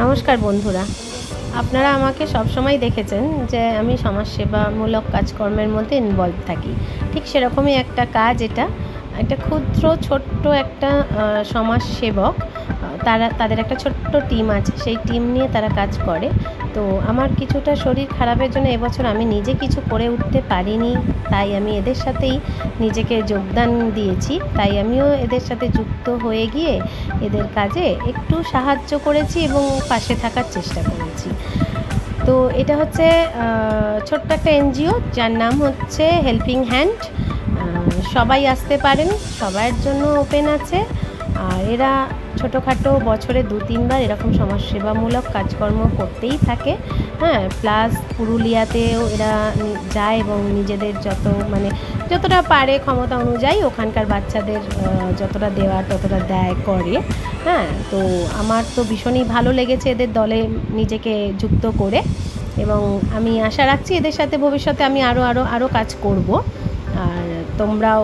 নমস্কার বন্ধুরা, আপনারা আমাকে সবসময় দেখেছেন যে আমি সমাজসেবামূলক কাজকর্মের মধ্যে ইনভলভ থাকি। ঠিক সেরকমই একটা কাজ এটা। একটা ক্ষুদ্র ছোট্ট একটা সমাজসেবক, তাদের একটা ছোট্ট টিম আছে, সেই টিম নিয়ে তারা কাজ করে। তো আমার কিছুটা শরীর খারাপের জন্য এবছর আমি নিজে কিছু করে উঠতে পারিনি, তাই আমি এদের সাথেই নিজেকে যোগদান দিয়েছি। তাই আমিও এদের সাথে যুক্ত হয়ে গিয়ে এদের কাজে একটু সাহায্য করেছি এবং পাশে থাকার চেষ্টা করেছি। তো এটা হচ্ছে ছোট্ট একটা এনজিও, যার নাম হচ্ছে হেল্পিং হ্যান্ড। সবাই আসতে পারেন, সবার জন্য ওপেন আছে। আর এরা ছোটোখাটো বছরে 2-3 বার এরকম সমাজসেবামূলক কাজকর্ম করতেই থাকে। হ্যাঁ, প্লাস পুরুলিয়াতেও এরা যায় এবং নিজেদের যতটা পারে ক্ষমতা অনুযায়ী ওখানকার বাচ্চাদের যতটা দেওয়ার ততটা দেয়, করে। হ্যাঁ, তো আমার তো ভীষণই ভালো লেগেছে এদের দলে নিজেকে যুক্ত করে, এবং আমি আশা রাখছি এদের সাথে ভবিষ্যতে আমি আরও কাজ করব। আর তোমরাও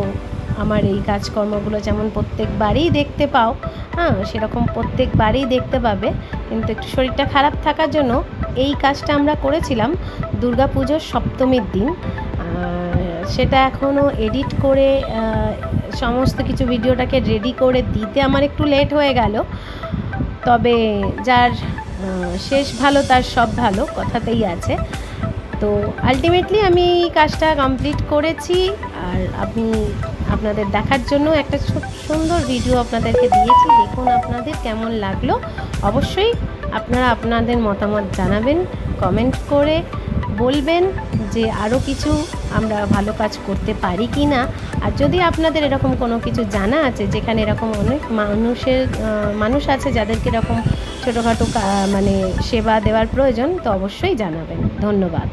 আমার এই কাজকর্মগুলো যেমন প্রত্যেকবারই দেখতে পাও, হ্যাঁ, সেরকম প্রত্যেকবারই দেখতে পাবে। কিন্তু একটু শরীরটা খারাপ থাকার জন্য এই কাজটা আমরা করেছিলাম দুর্গাপুজোর সপ্তমীর দিন। সেটা এখনও এডিট করে সমস্ত কিছু ভিডিওটাকে রেডি করে দিতে আমার একটু লেট হয়ে গেল। তবে যার শেষ ভালো তার সব ভালো, কথাতেই আছে। তো আলটিমেটলি আমি এই কাজটা কমপ্লিট করেছি। আর আপনাদের দেখার জন্য একটা সুন্দর ভিডিও আপনাদেরকে দিয়েছি। দেখুন আপনাদের কেমন লাগলো। অবশ্যই আপনারা আপনাদের মতামত জানাবেন, কমেন্ট করে বলবেন যে আরও কিছু আমরা ভালো কাজ করতে পারি কি না। আর যদি আপনাদের এরকম কোনো কিছু জানা আছে যেখানে এরকম অনেক মানুষ আছে যাদেরকে এরকম ছোটোখাটো সেবা দেওয়ার প্রয়োজন, তো অবশ্যই জানাবেন। ধন্যবাদ।